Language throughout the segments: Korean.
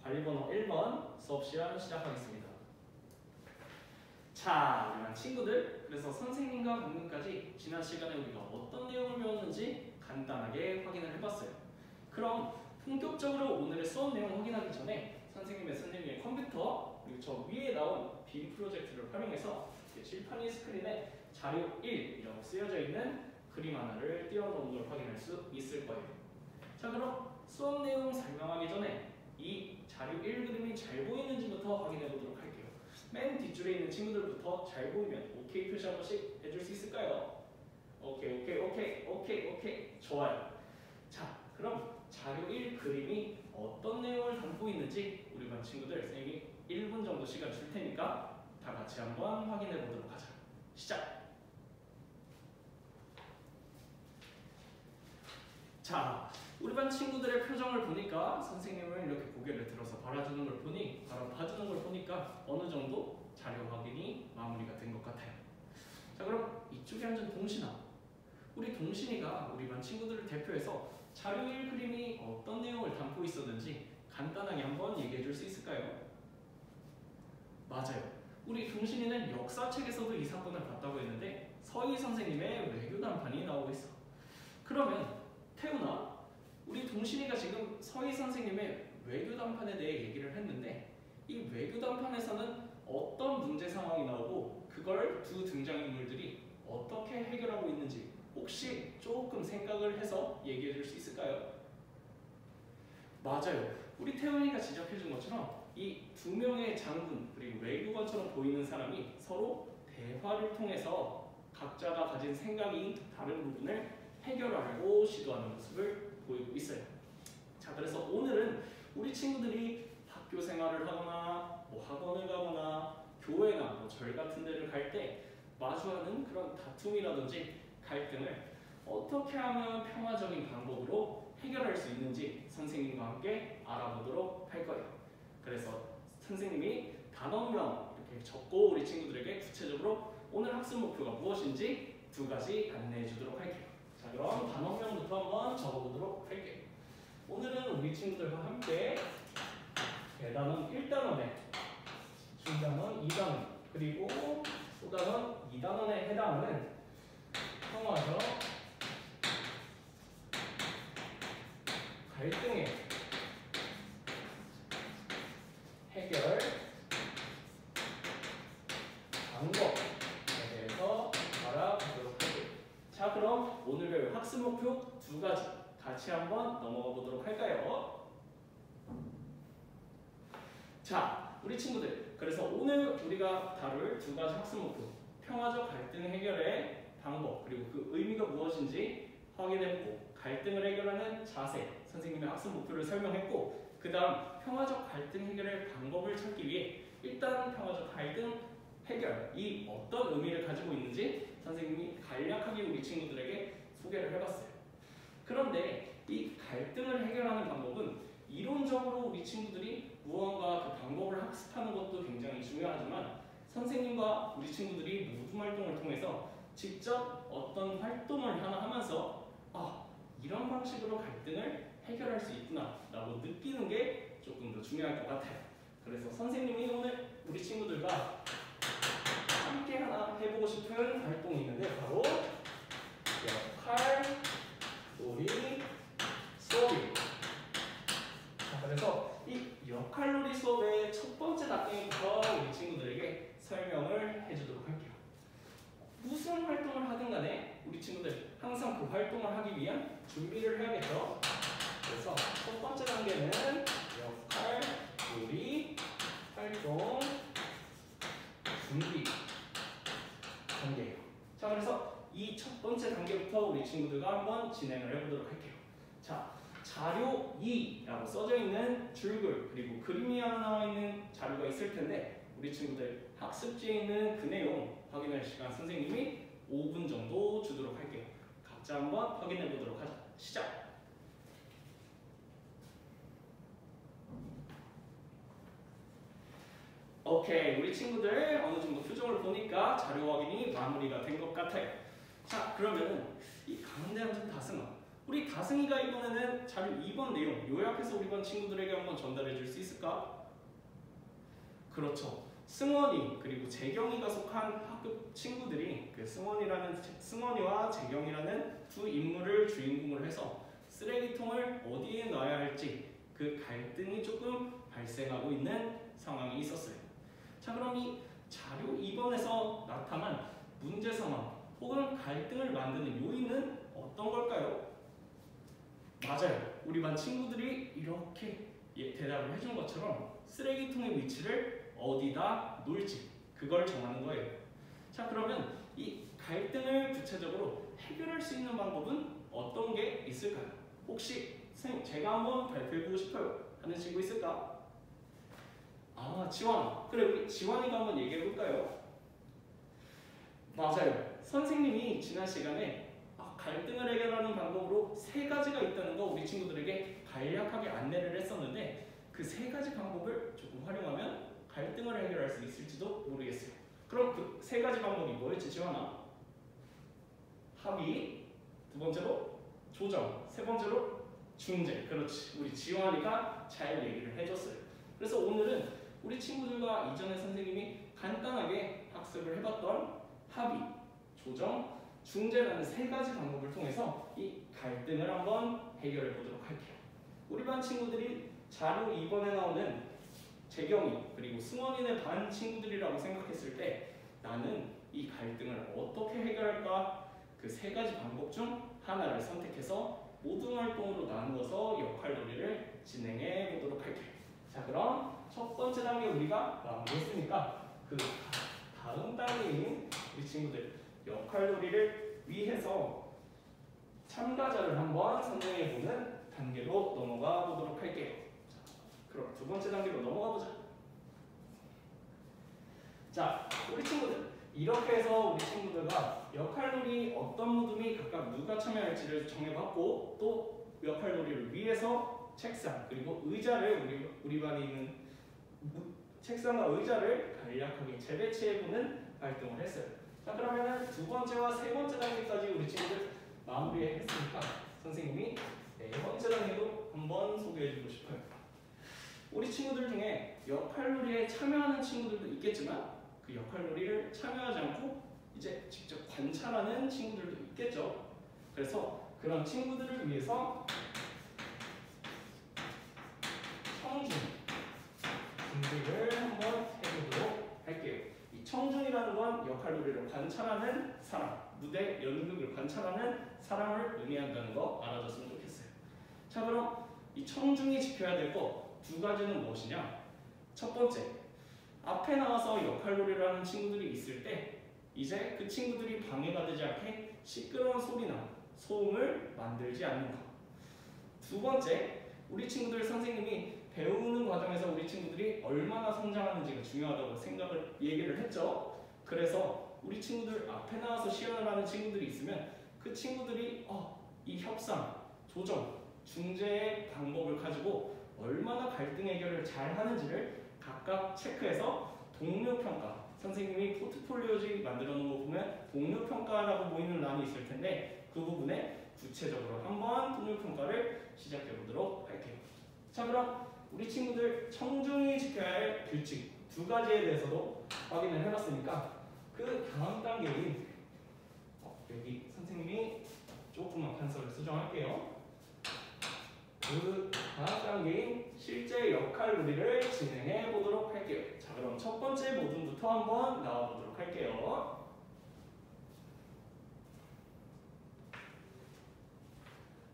관리번호 1번 수업 시간 시작하겠습니다. 자, 우리 친구들, 그래서 선생님과 방금까지 지난 시간에 우리가 어떤 내용을 배웠는지 간단하게 확인을 해봤어요. 그럼 본격적으로 오늘의 수업 내용 확인하기 전에 선생님의 컴퓨터 그리고 저 위에 나온 빔 프로젝트를 활용해서 칠판이 스크린에 자료 1이라고 쓰여져 있는 그림 하나를 띄워놓은 걸 확인할 수 있을 거예요. 자, 그럼 수업 내용 설명하기 전에 이 자료 1 그림이 잘 보이는지부터 확인해 보도록 할게요. 맨 뒷줄에 있는 친구들부터 잘 보이면 오케이 표시 한 번씩 해줄 수 있을까요? 오케이. 좋아요. 자, 그럼 자료 1 그림이 어떤 내용을 담고 있는지 우리 반 친구들 선생님이 1분 정도 시간 줄 테니까 다 같이 한번 확인해 보도록 하자. 시작! 자, 우리 반 친구들의 표정을 보니까 선생님을 이렇게 고개를 들어서 봐주는 걸 보니까 어느 정도 자료 확인이 마무리가 된 것 같아요. 자, 그럼 이쪽에 앉은 동신아, 우리 동신이가 우리 반 친구들을 대표해서 자료 1 그림이 어떤 내용을 담고 있었는지 간단하게 한번 얘기해 줄 수 있을까요? 맞아요. 우리 동신이는 역사책에서도 이 사건을 봤다고 했는데 서희 선생님의 외교 단판이 나오고 있어. 그러면 태훈아, 우리 동신이가 지금 서희 선생님의 외교 단판에 대해 얘기를 했는데 이 외교 단판에서는 어떤 문제 상황이 나오고 그걸 두 등장인물들이 어떻게 해결하고 있는지 혹시 조금 생각을 해서 얘기해 줄 수 있을까요? 맞아요. 우리 태훈이가 지적해 준 것처럼 이 두 명의 장군 그리고 외교관처럼 보이는 사람이 서로 대화를 통해서 각자가 가진 생각이 다른 부분을 해결하려고 시도하는 모습을 보이고 있어요. 자, 그래서 오늘은 우리 친구들이 학교 생활을 하거나 학원을 가거나 교회나 절 같은 데를 갈 때 마주하는 그런 다툼이라든지 갈등을 어떻게 하면 평화적인 방법으로 해결할 수 있는지 선생님과 함께 알아보도록 할 거예요. 그래서 선생님이 단원명 이렇게 적고 우리 친구들에게 구체적으로 오늘 학습 목표가 무엇인지 두 가지 안내해 주도록 할게요. 자, 그럼 단원명부터 한번 적어보도록 할게요. 오늘은 우리 친구들과 함께 대단원 1단원에, 중단원 2단원, 그리고 소단원 2단원에 해당하는 평화적 갈등의 해결 방법에 대해서 알아보도록 할게요. 자, 그럼 오늘 배울 학습 목표 두 가지 같이 한번 넘어가 보도록 할까요? 자, 우리 친구들, 그래서 오늘 우리가 다룰 두 가지 학습 목표, 평화적 갈등 해결의 방법 그리고 그 의미가 무엇인지 확인해보고 갈등을 해결하는 자세, 선생님의 학습 목표를 설명했고 그 다음 평화적 갈등 해결의 방법을 찾기 위해 일단 평화적 갈등 해결이 어떤 의미를 가지고 있는지 선생님이 간략하게 우리 친구들에게 소개를 해봤어요. 그런데 이 갈등을 해결하는 방법은 이론적으로 우리 친구들이 무언가 그 방법을 학습하는 것도 굉장히 중요하지만 선생님과 우리 친구들이 모둠 활동을 통해서 직접 어떤 활동을 하나 하면서 이런 방식으로 갈등을 해결할 수 있구나 라고 느끼는 게 조금 더 중요할 것 같아요. 그래서 선생님이 오늘 우리 친구들과 함께 하나 해보고 싶은 활동이 있는데 바로 역할놀이 수업입니다. 자, 그래서 이 역할놀이 수업의 첫 번째 단계부터 우리 친구들에게 설명을 해주도록 할게요. 무슨 활동을 하든 간에 우리 친구들 항상 그 활동을 하기 위한 준비를 해야겠죠. 그래서 첫 번째 단계는 역할놀이 활동 준비 단계예요. 자, 그래서 이 첫 번째 단계부터 우리 친구들과 한번 진행을 해보도록 할게요. 자, 자료 2라고 써져 있는 줄글 그리고 그림이 하나 나와 있는 자료가 있을 텐데 우리 친구들 학습지에 있는 그 내용 확인할 시간 선생님이 5분 정도 주도록 할게요. 각자 한번 확인해 보도록 하자. 시작! 오케이, 우리 친구들 어느 정도 표정을 보니까 자료 확인이 마무리가 된 것 같아요. 자, 그러면은 이 가운데 앉은 다승아, 우리 다승이가 이번에는 자료 2번 내용 요약해서 우리 반 친구들에게 한번 전달해 줄 수 있을까? 그렇죠. 승원이 그리고 재경이가 속한 학급 친구들이 그 승원이와 재경이라는 두 인물을 주인공으로 해서 쓰레기통을 어디에 놔야 할지 그 갈등이 조금 발생하고 있는 상황이 있었어요. 자, 그럼 이 자료 2번에서 나타난 문제 상황 혹은 갈등을 만드는 요인은 어떤 걸까요? 맞아요. 우리 반 친구들이 이렇게 대답을 해준 것처럼 쓰레기통의 위치를 어디다 놓을지 그걸 정하는 거예요. 자, 그러면 이 갈등을 구체적으로 해결할 수 있는 방법은 어떤 게 있을까요? 혹시 선생님 제가 한번 발표해보고 싶어요 하는 친구 있을까? 아, 지원. 그래, 우리 지원이가 한번 얘기해볼까요? 맞아요. 선생님이 지난 시간에 갈등을 해결하는 방법으로 3가지가 있다는 거 우리 친구들에게 간략하게 안내를 했었는데 그 3가지 방법을 조금 활용하면 갈등을 해결할 수 있을지도 모르겠어요. 그럼 그 3가지 방법이 뭐였지, 지원아? 합의, 2번째로 조정, 3번째로 중재. 그렇지. 우리 지원이가 잘 얘기를 해줬어요. 그래서 오늘은 우리 친구들과 이전에 선생님이 간단하게 학습을 해봤던 합의, 조정, 중재라는 3가지 방법을 통해서 이 갈등을 한번 해결해 보도록 할게요. 우리 반 친구들이 자료 2번에 나오는 재경이 그리고 승원이네 반 친구들이라고 생각했을 때 나는 이 갈등을 어떻게 해결할까? 그 3가지 방법 중 하나를 선택해서 모든 활동으로 나누어서 역할놀이를 진행해 보도록 할게요. 자, 그럼 첫 번째 단계 우리가 마무리했으니까 그 다음 단계인 우리 친구들 역할놀이를 위해서 참가자를 한번 선정해보는 단계로 넘어가 보도록 할게요. 자, 그럼 2번째 단계로 넘어가 보자. 자, 우리 친구들 이렇게 해서 우리 친구들과 역할놀이 어떤 무덤이 각각 누가 참여할지를 정해봤고 또 역할놀이를 위해서 책상 그리고 의자를 우리 반에 있는 책상과 의자를 간략하게 재배치해보는 활동을 했어요. 자, 그러면은 2번째와 3번째 단계까지 우리 친구들 마무리했으니까 선생님이 4번째 단계도 한번 소개해주고 싶어요. 우리 친구들 중에 역할놀이에 참여하는 친구들도 있겠지만 그 역할놀이를 참여하지 않고 이제 직접 관찰하는 친구들도 있겠죠. 그래서 그런 친구들을 위해서 청중 준비를 한번 해보도록 할게요. 이 청중이라는 건 역할놀이를 관찰하는 사람, 무대 연극을 관찰하는 사람을 의미한다는 거 알아줬으면 좋겠어요. 자, 그럼 이 청중이 지켜야 될 거 2가지는 무엇이냐? 첫 번째, 앞에 나와서 역할놀이를 하는 친구들이 있을 때 이제 그 친구들이 방해가 되지 않게 시끄러운 소리나 소음을 만들지 않는 것. 2번째, 우리 친구들 선생님이 배우는 과정에서 우리 친구들이 얼마나 성장하는지가 중요하다고 얘기를 했죠. 그래서 우리 친구들 앞에 나와서 시연을 하는 친구들이 있으면 그 친구들이 이 협상, 조정, 중재의 방법을 가지고 얼마나 갈등 해결을 잘 하는지를 각각 체크해서 동료평가, 선생님이 포트폴리오지 만들어 놓은 거 보면 동료평가라고 보이는 란이 있을 텐데 그 부분에 구체적으로 한번 동료평가를 시작해 보도록 할게요. 자, 그럼 우리 친구들 청중이 지켜야 할 규칙 2가지에 대해서도 확인을 해봤으니까 그 다음 단계인 여기 선생님이 조금만 판서를 수정할게요. 그 다음 단계인 실제 역할놀이를 진행해 보도록 할게요. 자, 그럼 첫 번째 모둠부터 한번 나와 보도록 할게요.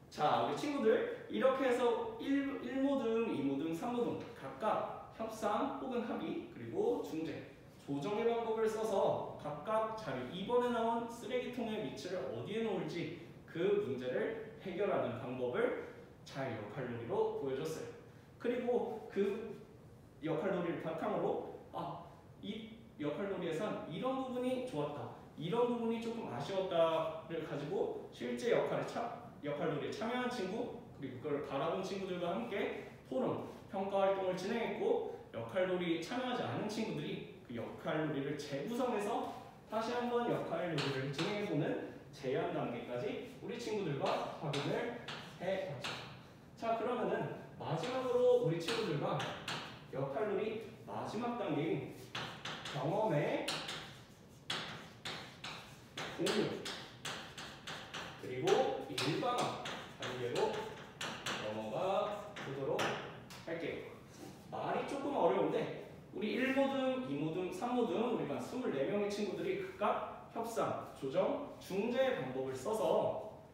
자, 우리 친구들 이렇게 해서 1모둠, 2모둠, 3모둠 각각 협상 혹은 합의 그리고 중재, 조정의 방법을 써서 각각 자료 2번에 나온 쓰레기통의 위치를 어디에 놓을지 그 문제를 해결하는 방법을 잘 역할놀이로 보여줬어요. 그리고 그 역할놀이를 바탕으로 이 역할놀이에선 이런 부분이 좋았다, 이런 부분이 조금 아쉬웠다를 가지고 실제 역할놀이에 참여한 친구 그리고 그걸 바라본 친구들과 함께 토론, 평가 활동을 진행했고 역할놀이에 참여하지 않은 친구들이 그 역할놀이를 재구성해서 다시 한번 역할놀이를 진행해보는 제한 단계까지 우리 친구들과 확인을 해봤죠. 자, 그러면은 마지막으로 우리 친구들과 역할놀이 마지막 단계인 경험의 공유 그리고 일반화 단계로 넘어가 보도록 할게요. 말이 조금 어려운데 우리 1모듬, 2모듬, 3모듬 우리 반 24명의 친구들이 각각 협상, 조정, 중재 방법을 써서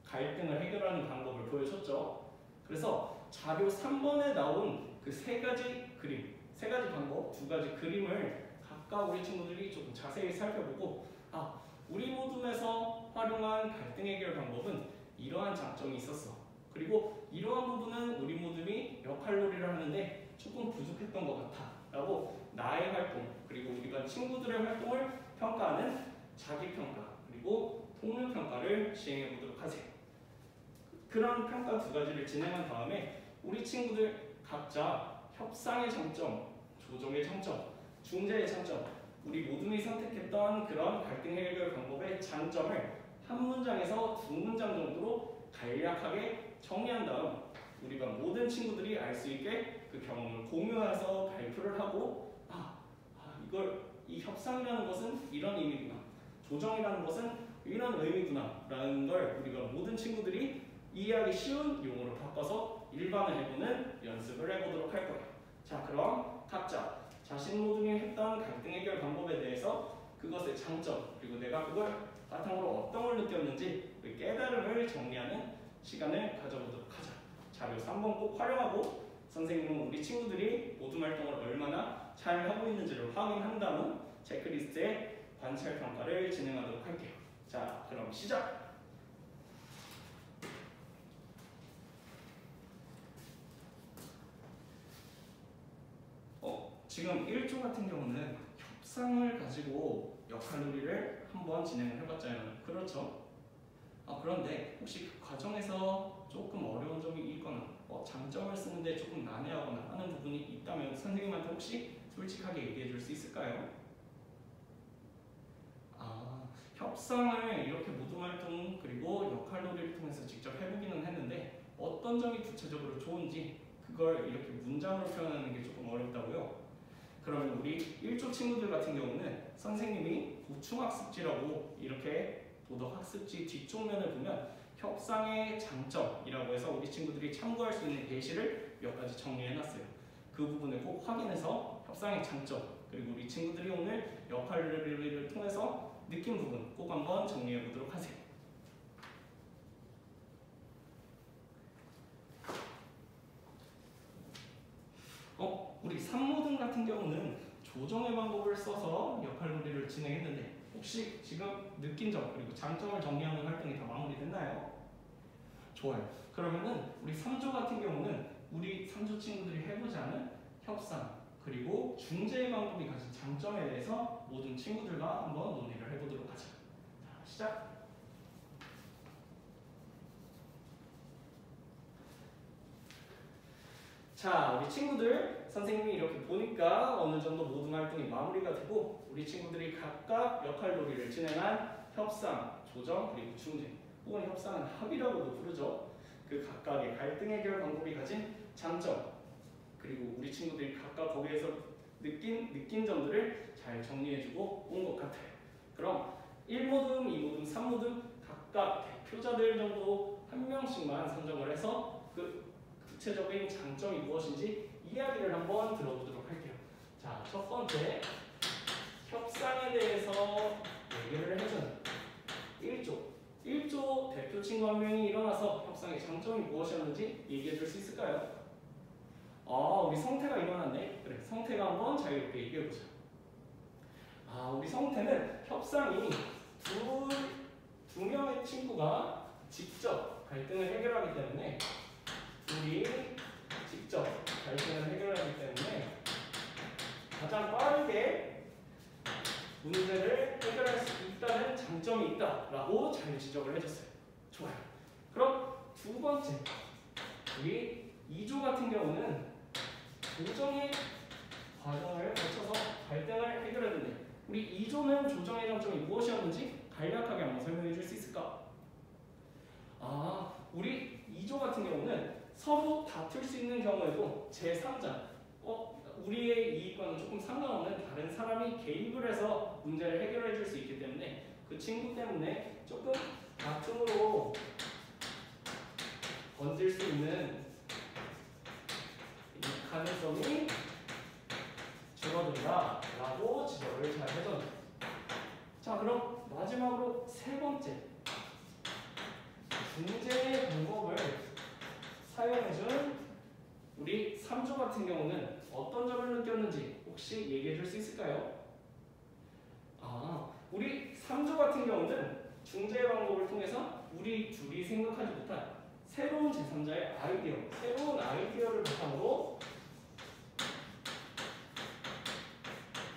갈등을 해결하는 방법을 보여줬죠. 그래서 자료 3번에 나온 그 세 가지 그림, 세 가지 방법, 두 가지 그림을 각각 우리 친구들이 조금 자세히 살펴보고 우리 모둠에서 활용한 갈등 해결 방법은 이러한 장점이 있었어. 그리고 이러한 부분은 우리 모둠이 역할놀이를 하는데 조금 부족했던 것 같아 라고 나의 활동 그리고 우리 반 친구들의 활동을 평가하는 자기평가 그리고 통능평가를 시행해 보도록 하세요. 그런 평가 두 가지를 진행한 다음에 우리 친구들 각자 협상의 장점, 조정의 장점, 중재의 장점 우리 모둠이 선택했던 그런 갈등 해결 방법의 장점을 한 문장에서 두 문장 정도로 간략하게 정리한 다음 우리 반 모든 친구들이 알 수 있게 그 경험을 공유해서 발표를 하고 이 협상이라는 것은 이런 의미구나, 조정이라는 것은 이런 의미구나 라는 걸 우리가 모든 친구들이 이해하기 쉬운 용어로 바꿔서 일반을 해보는 연습을 해보도록 할 거예요. 자, 그럼 각자 자신 모둠이 했던 갈등 해결 방법에 대해서 그것의 장점 그리고 내가 그걸 바탕으로 어떤 걸 느꼈는지 그 깨달음을 정리하는 시간을 가져보도록 하자. 자료 3번 꼭 활용하고 선생님은 우리 친구들이 모둠 활동을 얼마나 잘 하고 있는지를 확인한 다음 체크리스트의 관찰 평가를 진행하도록 할게요. 자, 그럼 시작! 지금 1조 같은 경우는 협상을 가지고 역할놀이를 한번 진행을 해봤잖아요. 그렇죠? 그런데 혹시 그 과정에서 조금 어려운 점이 있거나 장점을 쓰는데 조금 난해하거나 하는 부분이 있다면 선생님한테 혹시 솔직하게 얘기해 줄 수 있을까요? 협상을 이렇게 모둠 활동 그리고 역할놀이를 통해서 직접 해보기는 했는데 어떤 점이 구체적으로 좋은지 그걸 이렇게 문장으로 표현하는 게 조금 어렵다고요? 그러면 우리 1조 친구들 같은 경우는 선생님이 보충학습지라고 이렇게 도덕학습지 뒤쪽 면을 보면 협상의 장점이라고 해서 우리 친구들이 참고할 수 있는 예시를 몇 가지 정리해놨어요. 그 부분을 꼭 확인해서 협상의 장점 그리고 우리 친구들이 오늘 역할놀이를 통해서 느낀 부분 꼭 한번 정리해 보도록 하세요. 우리 3모듬 같은 경우는 조정의 방법을 써서 역할놀이를 진행했는데 혹시 지금 느낀 점 그리고 장점을 정리하는 활동이 다 마무리됐나요? 좋아요. 그러면은 우리 3조 같은 경우는 우리 3조 친구들이 해보지 않은 협상 그리고 중재의 방법이 가진 장점에 대해서 모든 친구들과 한번 논의를 해보도록 하죠. 자, 시작! 자, 우리 친구들 선생님이 이렇게 보니까 어느 정도 모든 활동이 마무리가 되고 우리 친구들이 각각 역할놀이를 진행한 협상, 조정, 그리고 중재 혹은 협상은 합의라고도 부르죠. 그 각각의 갈등 해결 방법이 가진 장점 그리고 우리 친구들이 각각 거기에서 느낀 점들을 잘 정리해주고 온 것 같아요. 그럼 1모듬, 2모듬, 3모듬 각각 대표자들 정도 한 명씩만 선정을 해서 그 구체적인 장점이 무엇인지 이야기를 한번 들어보도록 할게요. 자, 첫 번째 협상에 대해서 얘기를 해주는 1조 대표 친구 한 명이 일어나서 협상의 장점이 무엇이었는지 얘기해 줄 수 있을까요? 우리 성태가 일어났네. 그래, 성태가 한번 자유롭게 얘기해 보자. 우리 성태는 협상이 두 명의 친구가 직접 갈등을 해결하기 때문에 가장 빠르게 문제를 해결할 수 있다는 장점이 있다라고 잘 지적을 해줬어요. 좋아요. 그럼 두 번째, 우리 2조 같은 경우는 조정의 과정을 거쳐서 갈등을 해결했는데 우리 2조는 조정의 장점이 무엇이었는지 간략하게 한번 설명해 줄 수 있을까? 우리 2조 같은 경우는 서로 다툴 수 있는 경우에도 제3자, 우리의 이익과는 조금 상관없는 다른 사람이 개입을 해서 문제를 해결해 줄 수 있기 때문에 그 친구 때문에 조금 다툼으로 번질 수 있는 이 가능성이 줄어든다 라고 지적을 잘 해줬네. 자, 그럼 마지막으로 세 번째, 중재 방법을 사용해준 우리 3조 같은 경우는 어떤 점을 느꼈는지 혹시 얘기해 줄 수 있을까요? 우리 3조 같은 경우는 중재 방법을 통해서 우리 둘이 생각하지 못한 새로운 제3자의 아이디어, 새로운 아이디어를 바탕으로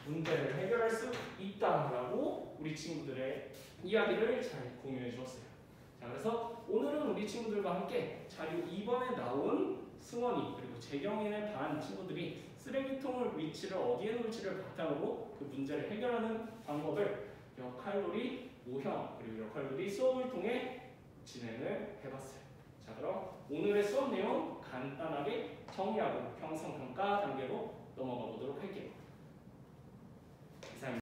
문제를 해결할 수 있다라고 우리 친구들의 이야기를 잘 공유해 주었어요. 자, 그래서 오늘은 우리 친구들과 함께 자료 2번에 나온 승원이 그리고 재경인의 반 친구들이 쓰레기통을 위치를 어디에 놓을지를 바탕으로 그 문제를 해결하는 방법을 역할놀이 모형 그리고 역할놀이 수업을 통해 진행을 해봤어요. 자, 그럼 오늘의 수업 내용 간단하게 정리하고 형성평가 단계로 넘어가 보도록 할게요.